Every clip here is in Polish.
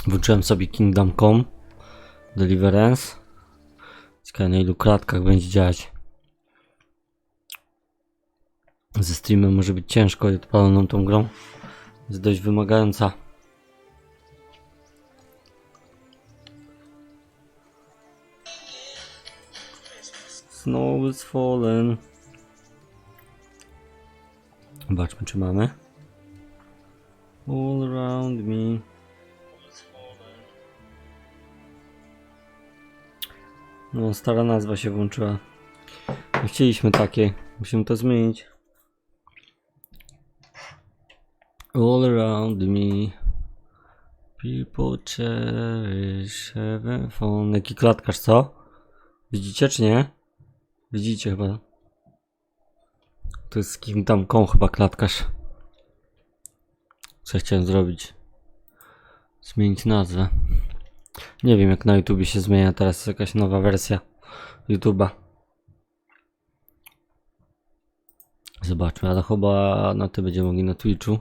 Włączyłem sobie Kingdom Come Deliverance. Ciekawe, na ilu klatkach będzie działać. Ze streamem może być ciężko i odpaloną tą grą. Jest dość wymagająca. Snow is fallen. Zobaczmy, czy mamy. All around me. No, stara nazwa się włączyła. Nie chcieliśmy takiej. Musimy to zmienić. All around me. People cherish having fun. Jaki klatkarz, co? Widzicie, czy nie? Widzicie chyba. To jest Kingdom Come chyba klatkarz. Co chciałem zrobić? Zmienić nazwę. Nie wiem, jak na YouTubie się zmienia. Teraz jest jakaś nowa wersja YouTube'a. Zobaczmy, ale chyba na to będziemy mogli na Twitchu.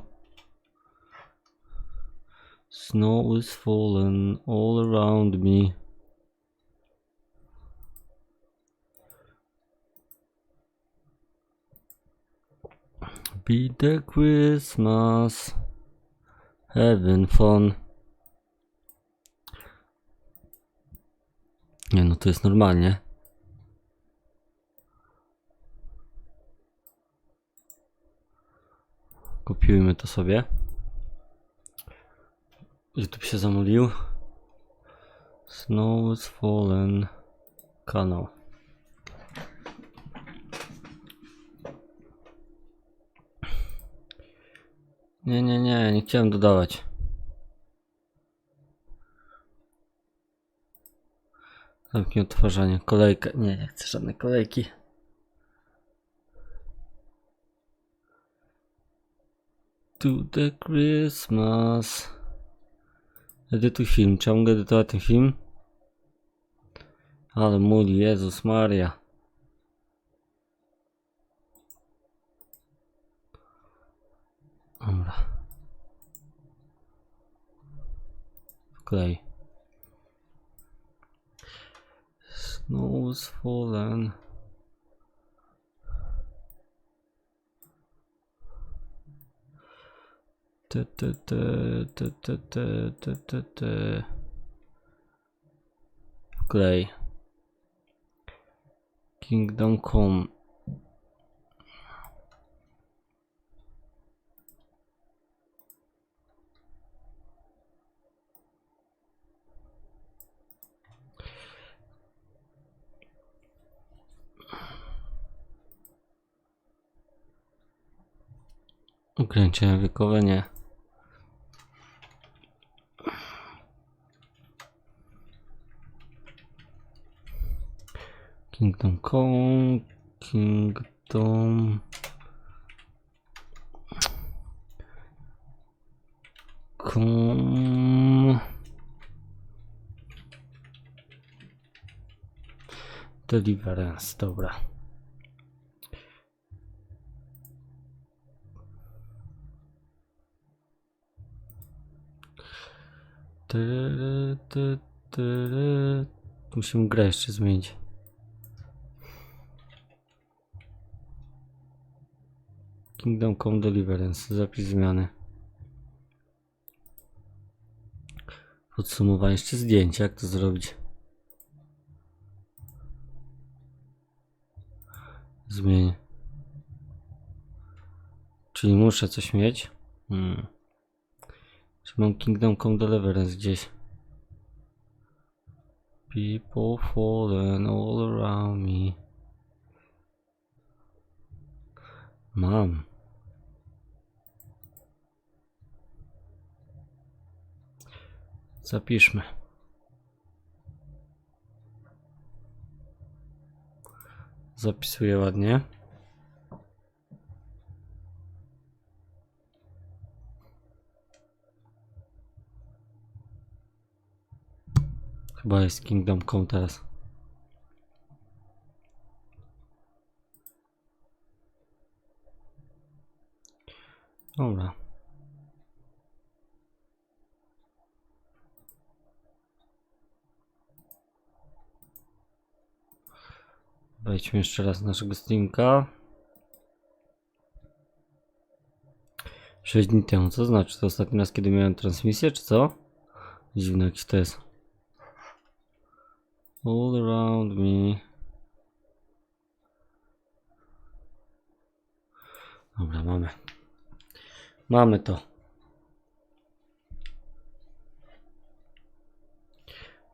Snow is fallen all around me. Be the Christmas. Having fun. Nie, no to jest normalnie. Kopiujmy to sobie. YouTube się zamówił. Snow is fallen. Kanał. Nie chciałem dodawać. Zamknij odtwarzanie. Kolejkę. Nie chcę żadnej kolejki. To the Christmas. Edytuj film. Czy ja mogę edytować ten film? Ale mój Jezus Maria. Dobra. Wklej. Snow is fallen. Wklej. Kingdom Come. Ograniczenia wiekowe nie. Kingdom Come. Kingdom Come Deliverance, dobra. Musimy grę jeszcze zmienić. Kingdom Come Deliverance, zapis zmiany. Podsumowanie, jeszcze zdjęcie, jak to zrobić? Zmień. Czyli muszę coś mieć? Czy mam Kingdom Come Deliverance gdzieś? People fallen all around me. Mam. Zapiszmy. Zapisuję ładnie. Chyba jest Kingdom Come teraz. Dobra. Wejdźmy jeszcze raz na naszego streamka. 6 dni temu, co znaczy? To ostatni raz, kiedy miałem transmisję, czy co? Dziwne jakieś to jest. All around me. Dobra, mamy. Mamy to.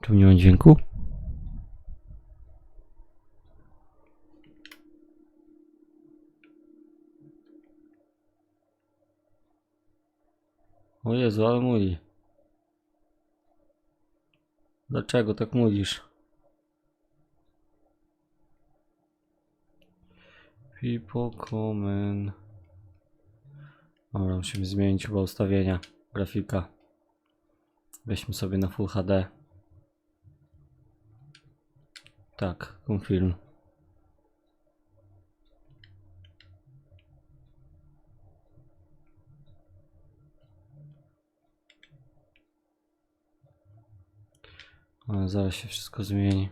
Czemu nie ma dźwięku? O Jezu, ale muli. Dlaczego tak mówisz? People comment. Dobra, musimy zmienić chyba ustawienia grafika. Weźmy sobie na Full HD. Tak, confirm. Ale zaraz się wszystko zmieni.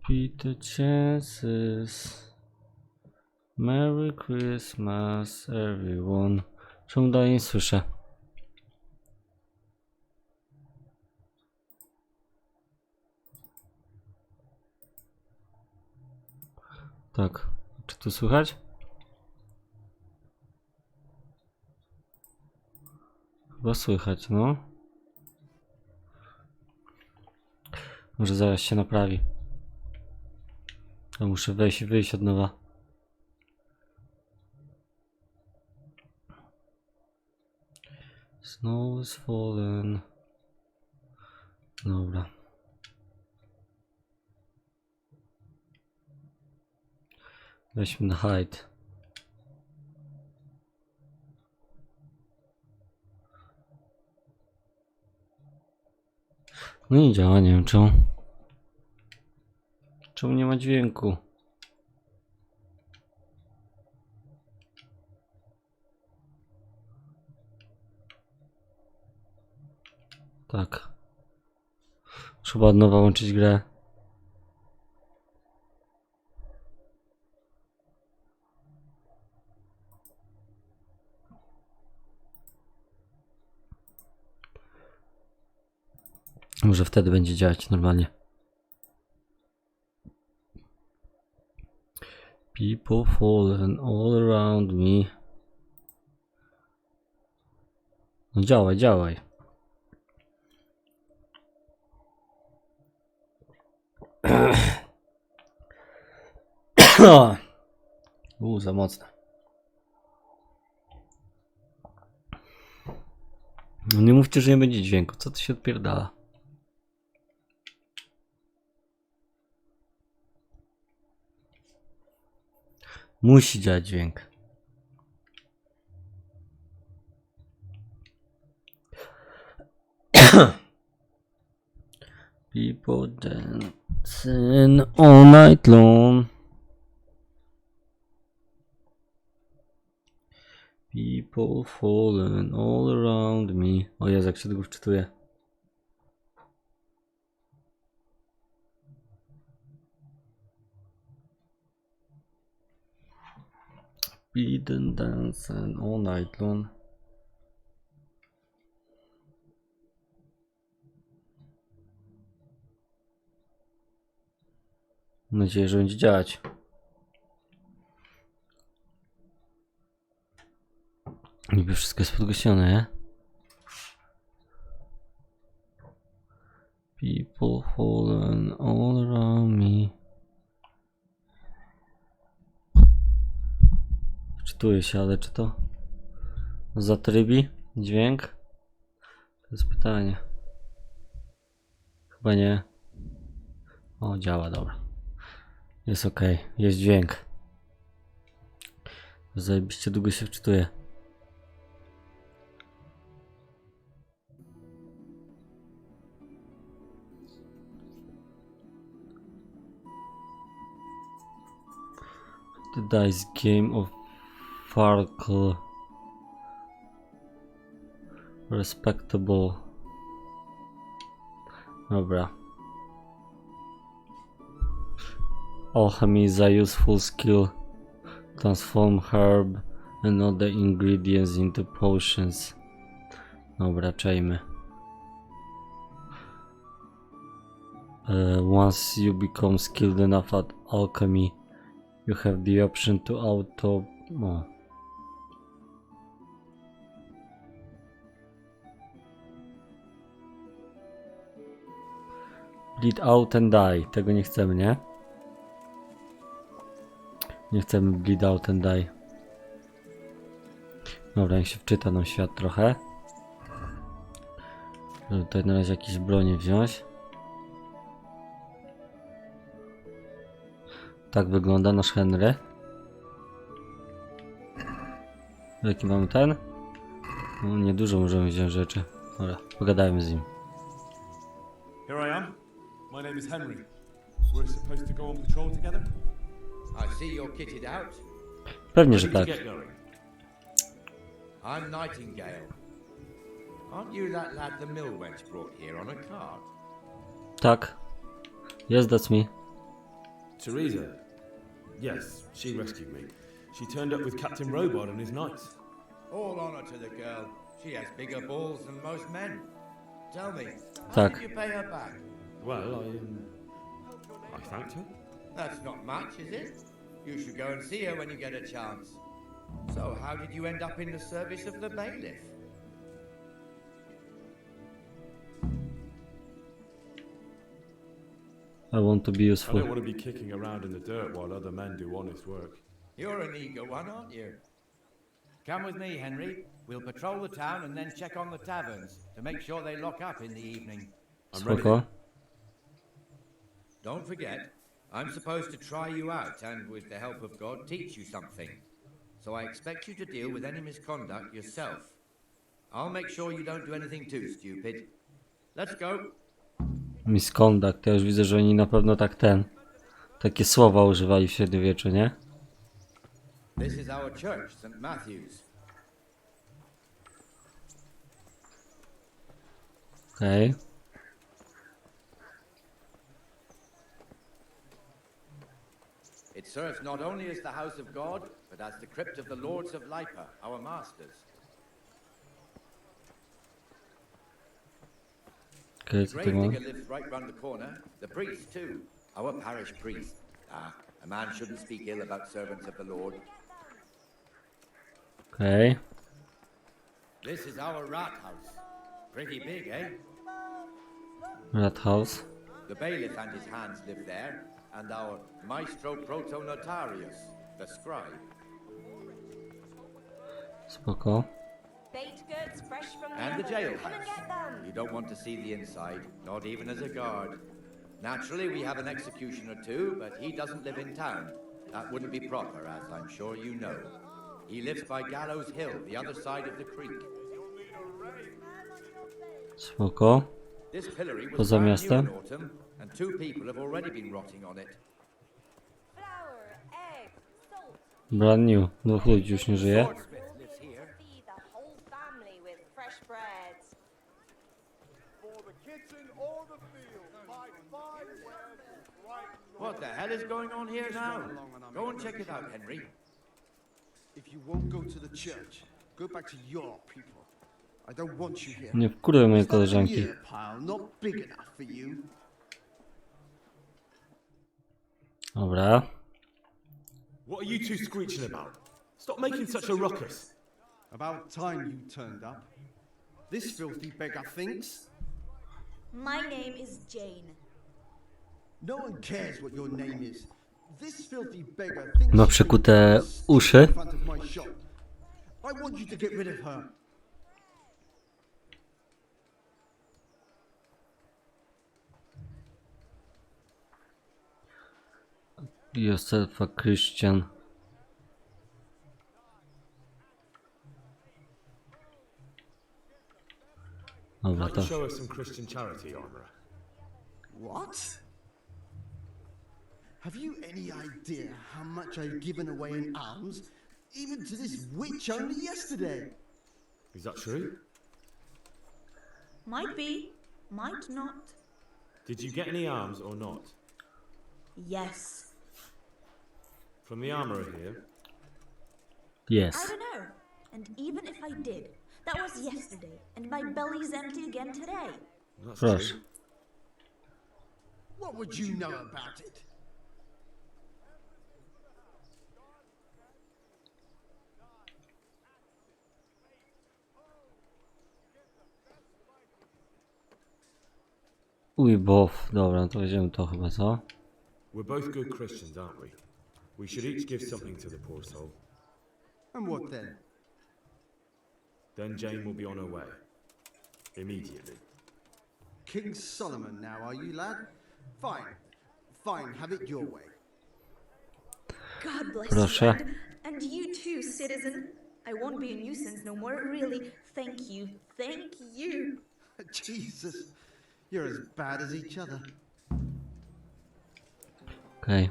Beat the chances. Merry Christmas everyone. Czemu dalej nie słyszę? Tak, czy tu słychać? Chyba słychać, no. Może zaraz się naprawi. To muszę wejść i wyjść od nowa. Snow is fallen. Dobra. Weźmy na hide. No i działa, nie wiem czemu. Czemu nie ma dźwięku? Tak. Trzeba od nowa łączyć grę. Może wtedy będzie działać normalnie. People fallen all around me. No działaj, działaj. Za mocne. No nie mówcie, że nie będzie dźwięku. Co to się odpierdala? Musi działać dźwięk. People dancing all night long. People falling all around me. O Jezu, jak się tego wczytuje. People dancing all night long. Mam nadzieję, że będzie działać. Niby wszystko jest podgłośnione, nie? People falling all around me. Wczytuje się, ale czy to zatrybi dźwięk? To jest pytanie. Chyba nie. O, działa, dobra. Jest ok, jest dźwięk. Zajebiście długo się wczytuje. The dice game of Farkle. Respectable. Dobra. Alchemy is a useful skill. Transform herb and other ingredients into potions. Dobra, czajmy. Once you become skilled enough at alchemy, you have the option to auto... No. Bleed out and die. Tego nie chcemy, nie? Nie chcemy bleed out and die. Dobra, niech się wczyta nam świat trochę. Żeby tutaj na razie jakieś bronie wziąć. Tak wygląda nasz Henry. Jaki mamy ten? No, niedużo możemy wziąć rzeczy. Dobra, pogadajmy z nim. Here I am. My name is Henry. We're supposed to go on patrol together. I see you're kitted out. Pewnie, że Ready tak. to get going. I'm Nightingale. Aren't you that lad the mill wench brought here on a cart? Tak. Yes, that's me. Teresa. Yes, she rescued me. She turned up with Captain Robot and his knights. All honor to the girl. She has bigger balls than most men. Tell me, how Tak. did you pay her back? Well, I thanked her. That's not much, is it? You should go and see her when you get a chance. So, how did you end up in the service of the bailiff? I want to be I useful. don't want to be kicking around in the dirt while other men do honest work. You're an eager one, aren't you? Come with me, Henry. We'll patrol the town and then check on the taverns to make sure they lock up in the evening. I'm ready. Spoko. Don't forget, I'm supposed to try you out and, with the help of God, teach you something. So I expect you to deal with any misconduct yourself. I'll make sure you don't do anything too stupid. Let's go. Misconduct. Ja już widzę, że oni na pewno tak takie słowa używali w średniowieczu, nie? This is our church, St. Matthew's. Okej. It serves not only as the house of God, but as the crypt of the lords of Lipa, our masters. Okej, The co tu grave mam? digger lives right round the corner. The priest, too. Our parish priest. Ah, a man shouldn't speak ill about servants of the Lord. Okej. This is our rat house. Pretty big, eh? Rat House. The bailiff and his hands live there, and our maestro proto-notarius, the scribe. Spoko. Baked goods fresh from the And the oven. Come and jailhouse. get them. You don't want to see the inside, not even as a guard. Naturally, we have an executioner too, but he doesn't live in town. That wouldn't be proper, as I'm sure you know. He lives by Gallows Hill, the other side of the creek. Spoko. This pillory was Poza brand new miastem. in autumn, and 2 people have already been rotting on it. Flour, eggs, salt. Brand new. 2 ludzi już nie żyje. Swordsmith lives here. Feed the whole family with fresh bread. For the kitchen or the field, my fine wares right. What the hell is going on here now? Go and check it out, Henry. If you won't go to the church, go back to your people. I don't want you here. Nie wkurwaj moje Is that a koleżanki. year pile not big enough for you? Dobra. What are you two screeching about? Stop making such a ruckus. About time you turned up. This filthy beggar thinks. My name is Jane. No one cares what your name is. This filthy beggar thinks. Ma you przykute can stand uszy. in front of my shop. I want you to get rid of her. Yourself a Christian. Dobra, Can't to you show us some Christian charity, armourer? What? Have you any idea how much I've given away in alms, even to this witch only yesterday? Is that true? Might be, might not. Did you get any arms or not? Yes. From the armourer here? I Yes. don't know. And even if I did, that was yesterday, and my belly's empty again today. That's Proszę. true. What would you know about it? Uj, bof. Dobra, to weźmiemy to chyba, co? We're both good Christians, aren't we? We should each give something to the poor soul. And what then? Then Jane will be on her way. Immediately. King Solomon now, are you, lad? Fine. Fine, have it your way. God bless Proszę. you, and you too, citizen. I won't be a nuisance no more, really. Thank you, thank you. Jesus, you're as bad as each other. Okej.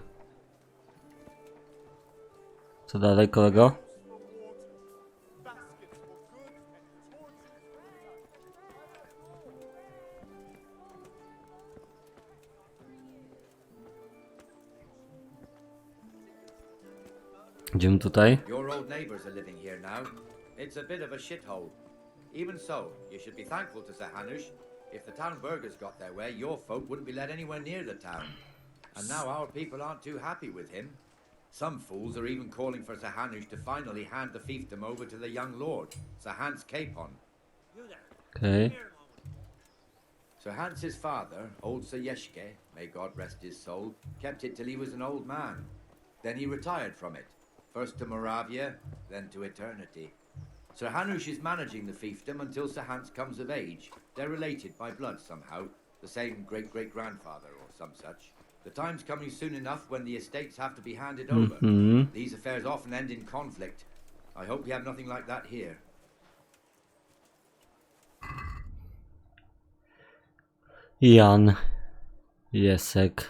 Co dalej, kolego? Baskets for good and torches Idziemy tutaj. Your old neighbours are living here now. It's a bit of a shithole. Even so, you should be thankful to Sir Hanush. If the town burghers got their way, your folk wouldn't be let anywhere near the town. And now our people aren't too happy with him. Some fools are even calling for Sir Hanush to finally hand the fiefdom over to the young lord, Sir Hans Capon. Okej. Sir Hans's father, old Sir Yeshke, may God rest his soul, kept it till he was an old man. Then he retired from it, first to Moravia, then to eternity. Sir Hanush is managing the fiefdom until Sir Hans comes of age. They're related by blood somehow, the same great-great-grandfather or some such. The time's coming soon enough when the estates have to be handed over. These affairs often end in conflict. I hope we have nothing like that here. Jan. Jesek.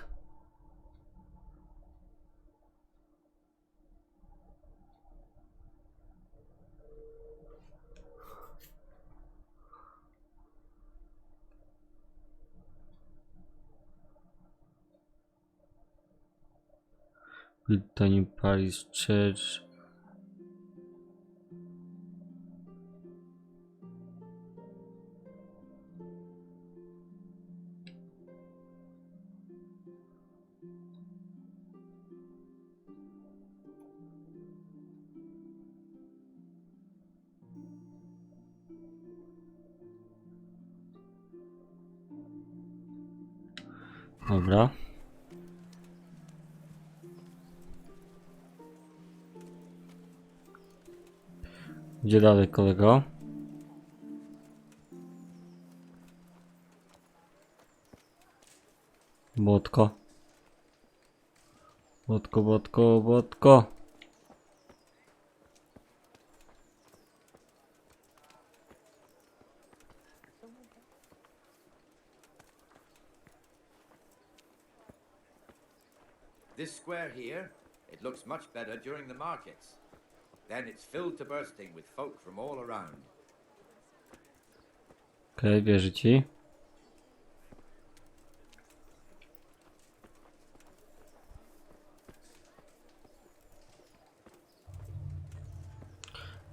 Brittany Parish Church. Dobra. Gdzie dalej, kolego? Błotko. Błotko, błotko, błotko. This square here, it looks much better during the markets. Then it's filled to bursting with folk from all around. Okej, wierzę ci.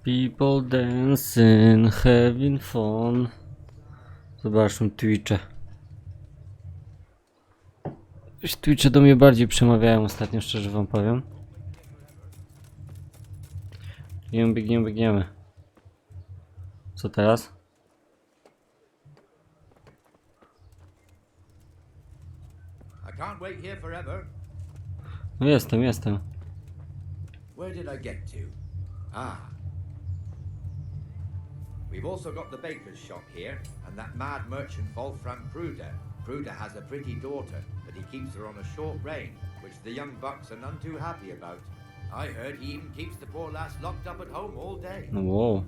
People dancing, having fun. Zobaczmy Twitche. Twitche do mnie bardziej przemawiają ostatnio, szczerze wam powiem. Biegniemy, biegniemy, biegniemy. Co teraz? I can't wait here forever. No jestem. Where did I get to? Ah. We've also got the baker's shop here, and that mad merchant Wolfram Pruder. Pruder has a pretty daughter, but he keeps her on a short rein, which the young bucks are none too happy about. I heard he even keeps the poor lass locked up at home all day. No wow.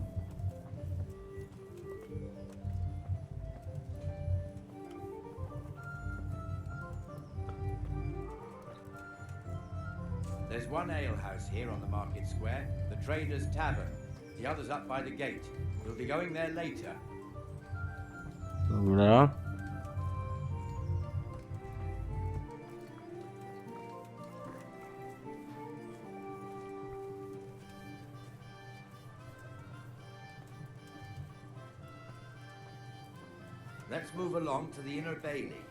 There's one ale house here on the market square, the Trader's Tavern. The other's up by the gate. We'll be going there later. Dobra. Let's move along to the inner bailey.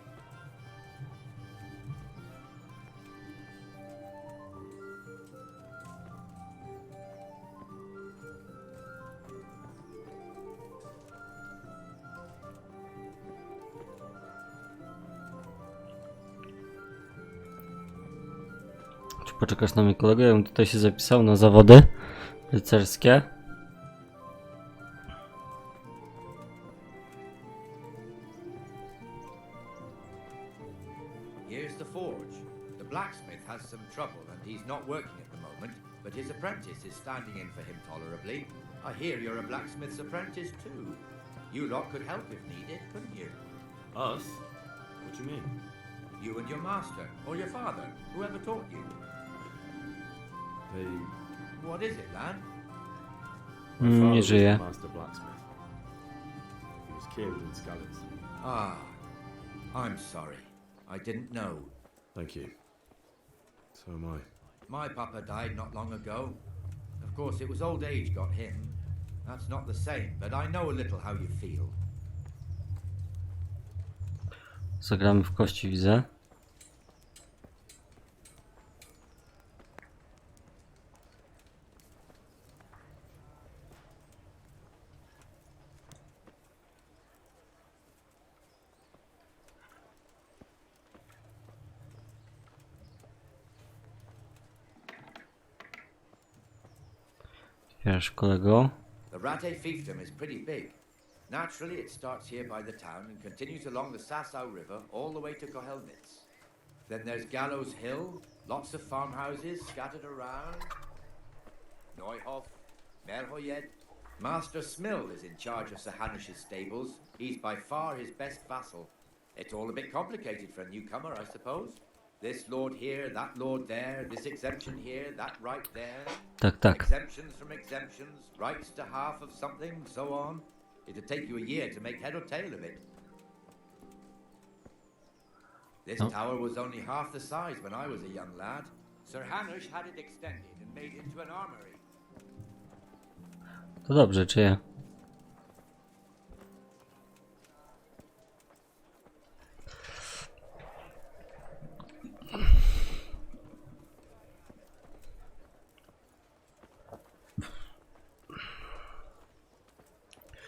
Czy poczekasz na mnie, kolego? Ja bym tutaj się zapisał na zawody rycerskie. Here's the forge. The blacksmith has some trouble and he's not working at the moment, but his apprentice is standing in for him tolerably. I hear you're a blacksmith's apprentice too. You lot could help if needed, couldn't you? Us? What do you mean? You and your master, or your father, whoever taught you. They... What is it, lad? My father Nie was żyje. the master blacksmith. He was killed in Skalitz. Ah, I'm sorry. I didn't know. Thank you. So am I. My papa died not long ago. Of course, it was old age got him. That's not the same, but I know a little how you feel. Zagramy w kości, widzę. Wiesz, kolego. The Rate fiefdom is pretty big. Naturally, it starts here by the town and continues along the Sasau River all the way to Kohelnitz. Then there's Gallows Hill, lots of farmhouses scattered around. Neuhof, Merhoyed. Master Smill is in charge of Sir Hanish's stables. He's by far his best vassal. It's all a bit complicated for a newcomer, I suppose. This lord here, that lord there, this exemption here, that right there. Tak, tak. Exemptions from exemptions, rights to half of something, so on. It'd take you a year to make head or tail of it. This tower was only half the size when I was a young lad. Sir Hanish had it extended and made into an armory. To dobrze, czy ja?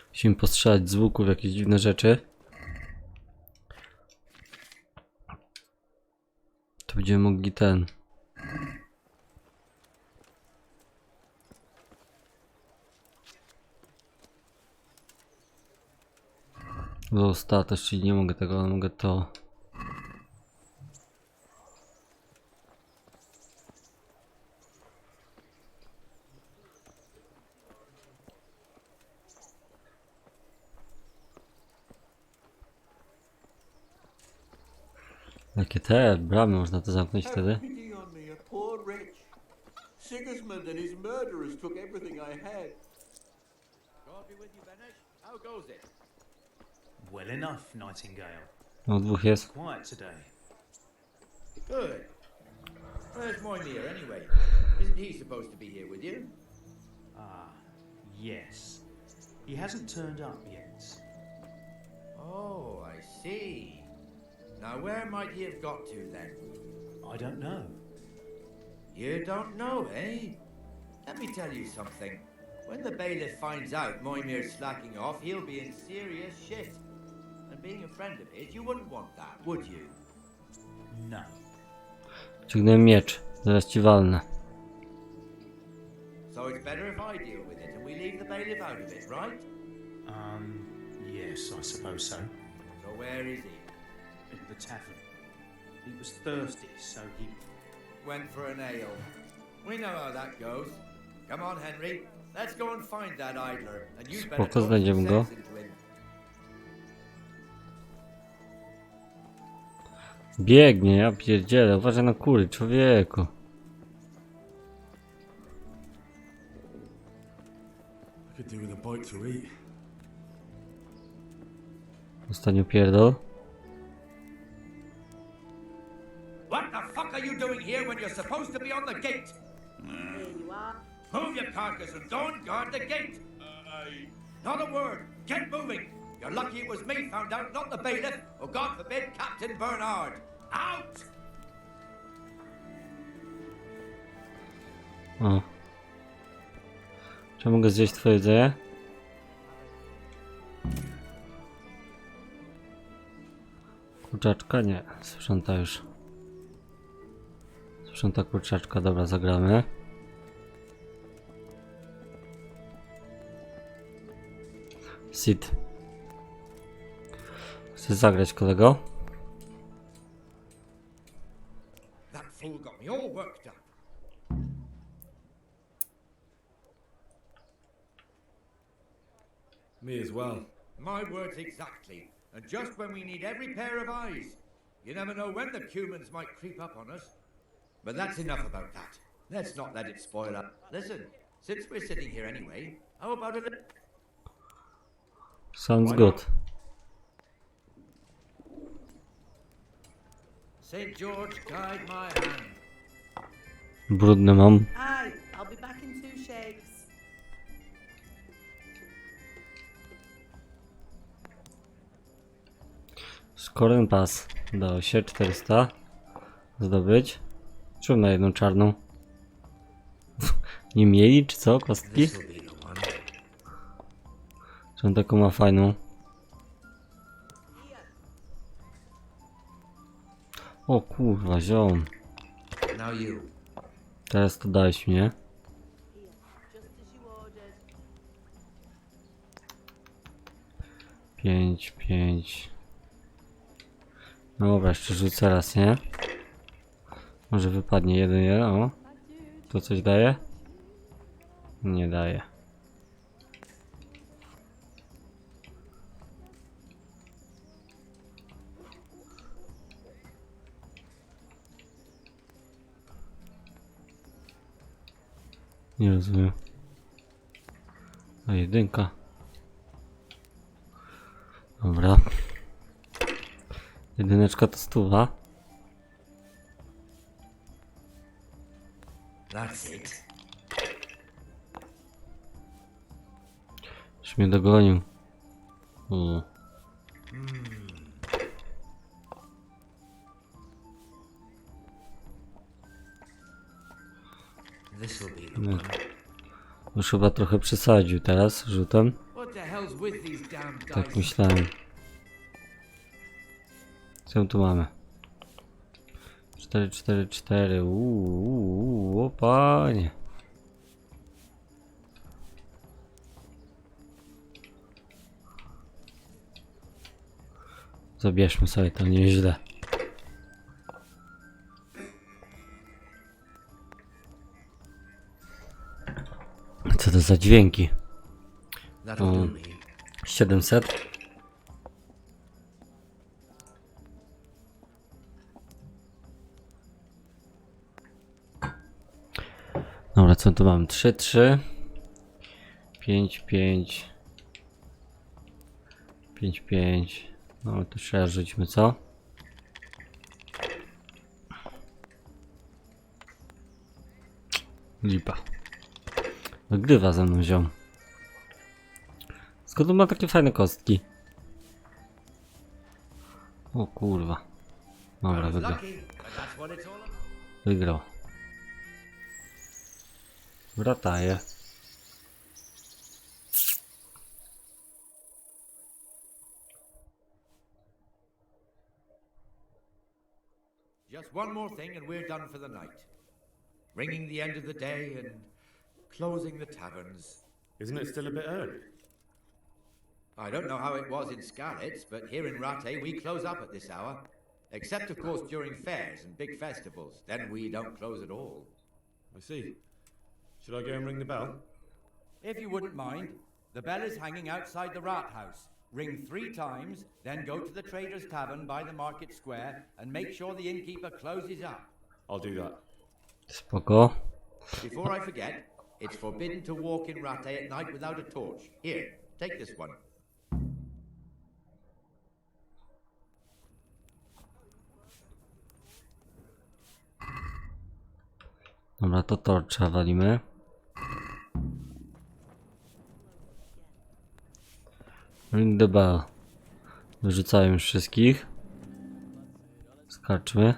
Musimy postrzelać z łuków jakieś dziwne rzeczy. To będziemy mogli ten... ZOSTAW też, czyli nie mogę tego, ale mogę to... Jakie te bramy można to zamknąć wtedy? Have pity on me, a poor wretch. Sigismund and his murderers took everything I had. God be with you, Benish. How goes it? Well enough, Nightingale. No, dwóch jest. Quiet today. Good. Where's Moimir anyway? Isn't he supposed to be here with you? Ah, yes. He hasn't turned up yet. Oh, I see. Now where might he have got to then? I don't know. You don't know, eh? Let me tell you something. When the bailiff finds out Moimir's slacking off, he'll be in serious shit. And being a friend of his, you wouldn't want that, would you? No. Ciągnąłem miecz. Zaraz ci walnę. So it's better if I deal with it and we leave the bailiff out of it, right? Yes, I suppose so. So where is he? At the tavern. He was thirsty, so he... Went for an ale. We know how that goes. Come on, Henry. Let's go and find that idler. And you better Spoko, talk some znajdziemy go. sense into him. Biegnie, ja pierdzielę. Uważaj na kury, człowieku. bite to eat. Ostatnio pierdol. What the fuck are you doing here when you're supposed to be on the gate? There you are. Move your carcass and don't guard the gate. Not a word. Get moving. You're lucky it was me found out, not the bailiff, or God forbid, Captain Bernard. Out! O. Czy mogę zjeść twoje jedzenie? Kurczaczka? Nie. Sprząta już. Sprząta kurczaczka. Dobra, zagramy. Sid. Chcesz zagrać, kolego? That fool got me all worked up. Me as well. My words exactly. And just when we need every pair of eyes. You never know when the humans might creep up on us. But that's enough about that. Let's not let it spoil up. Listen, since we're sitting here anyway, how about a little... Sounds good. St. George, guide my hand. Brudny mam. Aye, I'll be back in 2 shakes. Scoring pass. Udało się 400 zdobyć. Czemu na jedną czarną? Nie mieli czy co? Kostki? Czy on taką ma fajną? O kurwa, ziom. Now you. Teraz to dałeś mnie. Just as you ordered. 5, 5. No dobra, jeszcze rzucę raz, nie? Może wypadnie 1, o. To coś daje? Nie daje. Nie rozumiem. A 1. Dobra. 1 to 100. That's it. Już mnie dogonił. O. This'll be the No. one. Już chyba trochę przesadził teraz rzutem. What the hell's with these damn dice? Tak myślałem. Co tu mamy? 4, 4, 4. O panie. Zabierzmy sobie to nieźle. Co to za dźwięki? That'll do me. 700. Dobra, co tu mam? 3, 3. 5, 5. 5, 5. No to trzeba rzućmy, co? Lipa. Wygrywa ze mną ziom. Skąd on ma takie fajne kostki? O kurwa. Dobra, wygrał. Wygrał. Wrataje. Just one more thing and we're done for the night. Ringing the end of the day and closing the taverns. Isn't it still a bit early? I don't know how it was in Scarlet's, but here in Rattay we close up at this hour. Except, of course, during fairs and big festivals. Then we don't close at all. I see. Should I go and ring the bell? If you wouldn't mind, the bell is hanging outside the rat house. Ring 3 times, then go to the Trader's Tavern by the market square and make sure the innkeeper closes up. I'll do that. Spoko. Before I forget, It's forbidden to walk in Rattay at night without a torch. Here, take this one. Dobra, to torcza walimy. Ring the bell. Wyrzucają już wszystkich. Skaczmy.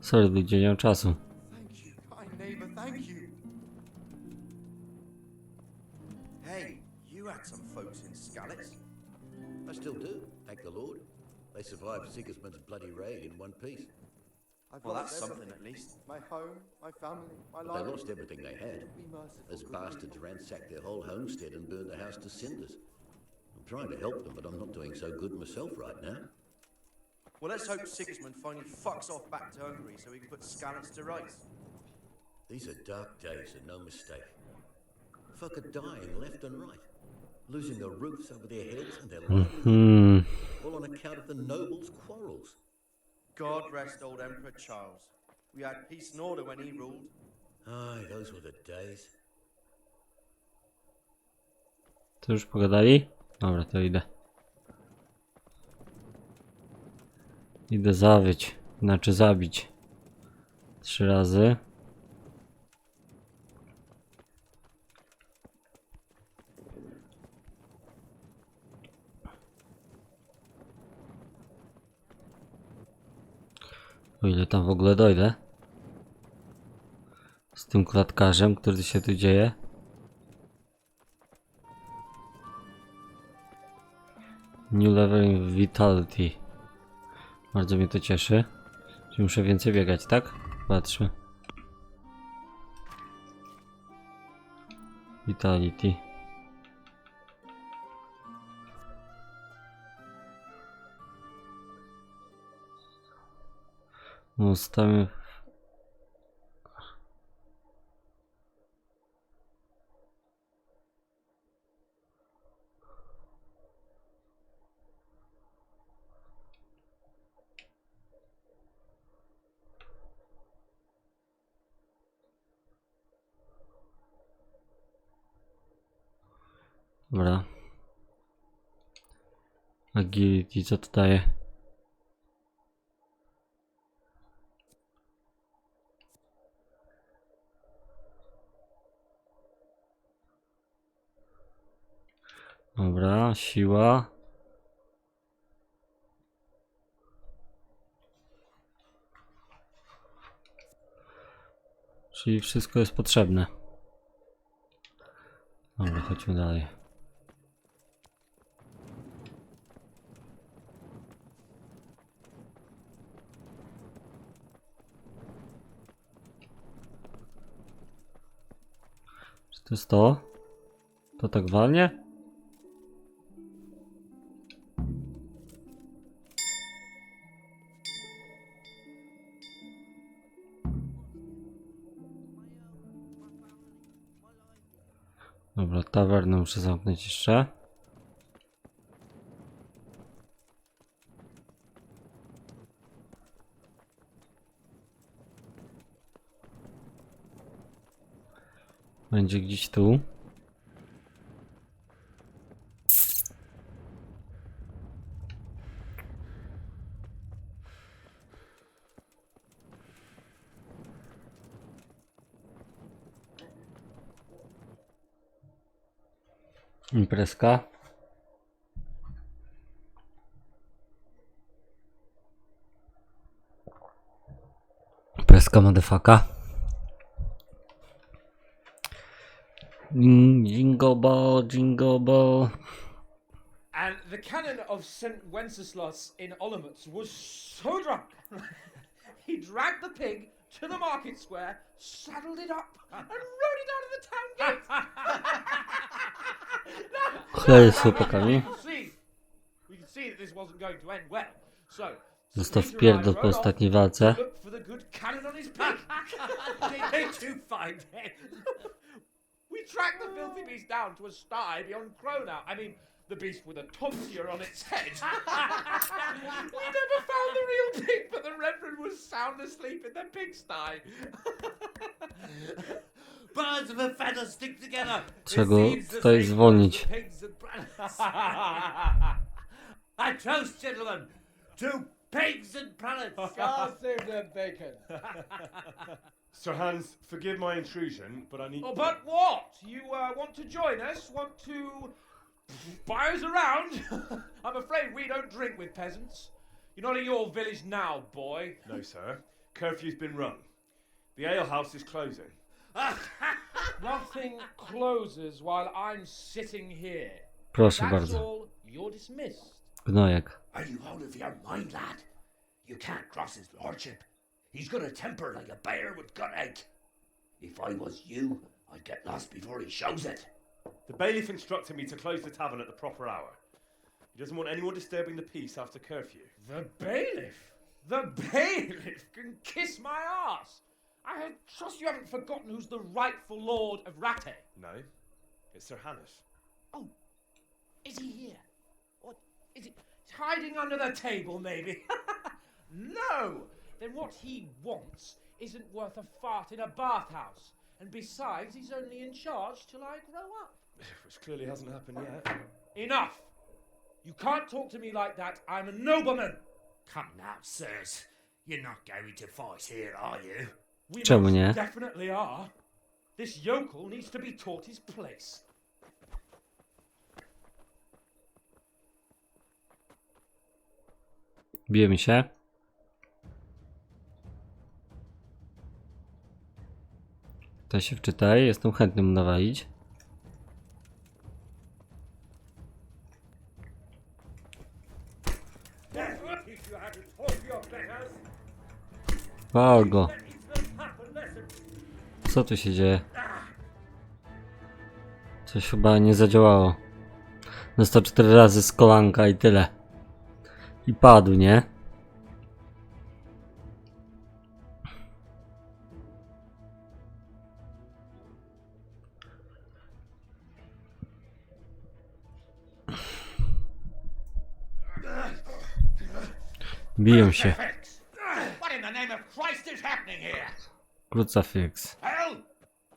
Sorry, ludzie, nie mam czasu. Thank you, kind neighbor, thank you. Hey, you had some folks in Skalitz. I still do, thank the Lord. They survived Sigismund's bloody raid in one piece. I've Well, lost that's something everything. at least. My home, my family, my But they life. lost everything they had. Be merciful, Those good bastards people. ransacked their whole homestead and burned the house to cinders. I'm trying to help them, but I'm not doing so good myself right now. Well, let's hope Sigismund finally fucks off back to Hungary so we can put Skalitz to rights. These are dark days and no mistake. Folk are dying left and right, losing the roofs over their heads and their livelihood, all on account of the nobles' quarrels. God rest old Emperor Charles. We had peace and order when he ruled. Aye, those were the days. To już pogadali? Dobra, to idę. Idę zawyć, znaczy zabić. 3 razy. O ile tam w ogóle dojdę. Z tym klatkarzem, który się tu dzieje. New level in vitality. Bardzo mnie to cieszy. Czyli muszę więcej biegać, tak? Patrzmy. Vitality. Ustawimy. Dobra. Agility, co to daje? Dobra, siła. Czyli wszystko jest potrzebne. Dobra, chodźmy dalej. Czy to jest to? To tak walnie? Dobra, tawernę muszę zamknąć jeszcze. Będzie gdzieś tu. Imprezka. Imprezka motherfucka. Jingle ball, jingle ball. And the canon of St. Wenceslas in Olomouc was so drunk, he dragged the pig to the market square, saddled it up, and rode it out of the town gate. Chlej z chłopakami. We could see that this wasn't going to end well. So, Został wpierdol po ostatniej walce. look for the good canon on his pig. They do find it. We tracked the filthy beast down to a sty beyond Cronau. I mean, The beast with a tonsure on its head. We never found the real pig, but the Reverend was sound asleep in the pigsty. Birds of a feather stick together. Czego tutaj zwolnić? I toast, gentlemen, to pigs and prelates. Save the bacon. Sir Hans, forgive my intrusion, but I need... Oh, but what? You want to join us? Want to buy us around? I'm afraid we don't drink with peasants. You're not in your village now, boy. No, sir. Curfew's been rung. The alehouse is closing. Nothing closes while I'm sitting here. Proszę That's bardzo. all. You're dismissed. Gnojek. Are you out of your mind, lad? You can't cross his lordship. He's got a temper like a bear with gut ache. If I was you, I'd get lost before he shows it. The bailiff instructed me to close the tavern at the proper hour. He doesn't want anyone disturbing the peace after curfew. The bailiff? The bailiff can kiss my ass. I trust you haven't forgotten who's the rightful lord of Rattay. No, it's Sir Hannes. Oh, is he here? What is he hiding under the table, maybe? No! Then what he wants isn't worth a fart in a bathhouse. And besides, he's only in charge till I grow up. Which clearly hasn't happened yet. Enough! You can't talk to me like that. I'm a nobleman. Come now, sirs. You're not going to fight here, are you? We Czemu most nie? definitely are. This yokel needs to be taught his place. Bijemy się. To się wczytaj, jestem chętny mu nawalić. Wał go. Co tu się dzieje? Coś chyba nie zadziałało. Dostał 4 razy z kolanka i tyle. I padł, nie? Biją się. What in the name of Christ is happening here? Krucifix. Hell?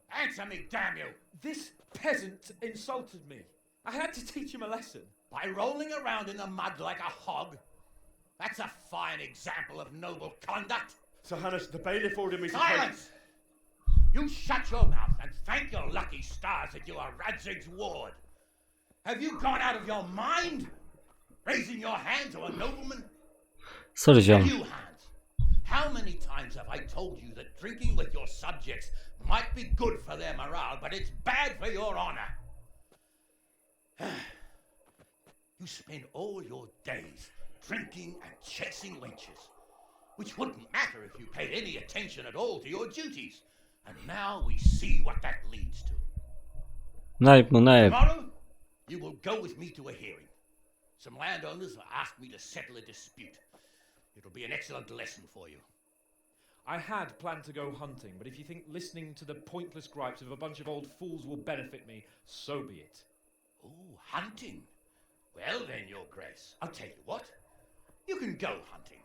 Answer me, damn you! This peasant insulted me. I had to teach him a lesson. By rolling around in the mud like a hog? That's a fine example of noble conduct. Sir Hannes, the bailiff ordered me to... Silence! You shut your mouth and thank your lucky stars that you are Radzig's ward. Have you gone out of your mind? Raising your hand to a nobleman? Sorry, ziom. And you, Hans, how many times have I told you that drinking with your subjects might be good for their morale, but it's bad for your honor? You spend all your days drinking and chasing wenches, which wouldn't matter if you paid any attention at all to your duties. And now we see what that leads to. Najeb mu, najeb. Tomorrow, you will go with me to a hearing. Some landowners have asked me to settle a dispute. It'll be an excellent lesson for you. I had planned to go hunting, but if you think listening to the pointless gripes of a bunch of old fools will benefit me, so be it. Oh, hunting? Well then, Your Grace, I'll tell you what. You can go hunting.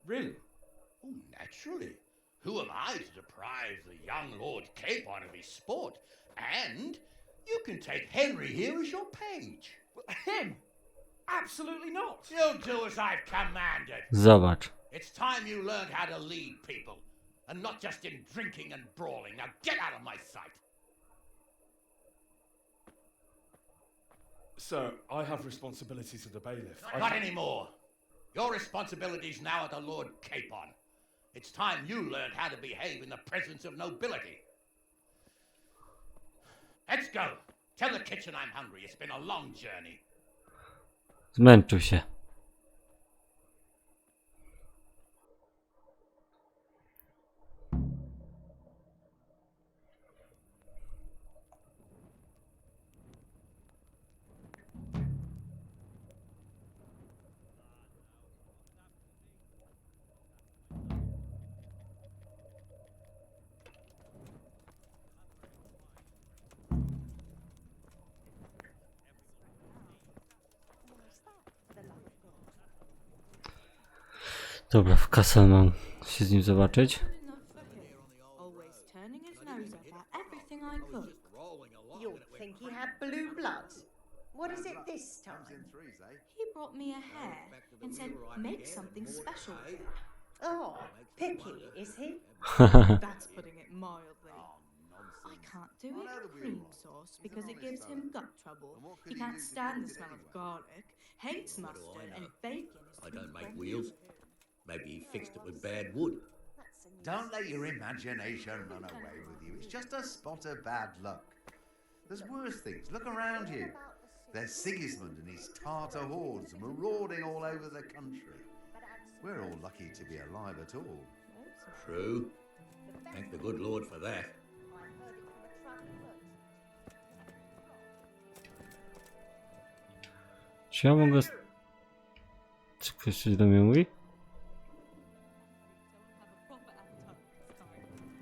Really? Oh, naturally. Who am I to deprive the young Lord Capon of his sport? And you can take Henry here as your page. Him? Absolutely not. You'll do as I've commanded. Zobacz. It's time you learned how to lead people, and not just in drinking and brawling. Now get out of my sight. Sir, I have responsibilities of the bailiff. Not anymore. Your responsibilities now are the Lord Capon. It's time you learned how to behave in the presence of nobility. Let's go. Tell the kitchen I'm hungry. It's been a long journey. Zmęczył się. Dobra, w kasę mam się z nim zobaczyć. Always turning his nose up at everything I cook. You think he had blue blood? What is it this time? He brought me a hare and said, make something special with it. Oh, picky, is he? That's putting it mildly. I can't do it in cream sauce because it gives him gut trouble. He can't stand the smell of garlic, hates mustard, and bacon is I don't make wheels. Maybe he fixed it with bad wood. Don't let your imagination run away with you. It's just a spot of bad luck. There's worse things. Look around you. There's Sigismund and his Tartar hordes marauding all over the country. We're all lucky to be alive at all. True. Thank the good Lord for that. Czy ja mogę... Czy ktoś coś do mnie mówi?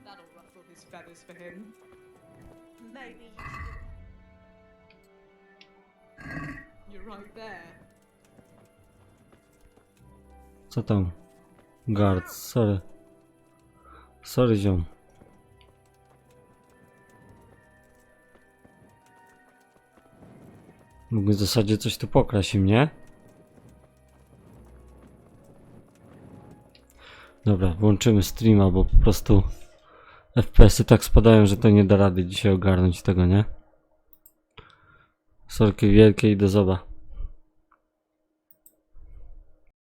That'll ruffle his feathers for him. Maybe you You're right there. Co tam? Guard, sorry. Sorry, ziom. Mógłbym w zasadzie coś tu pokraść im, nie? Dobra, włączymy streama, bo po prostu FPS-y tak spadają, że to nie da rady dzisiaj ogarnąć tego, nie? Sorki wielkie i do zoba.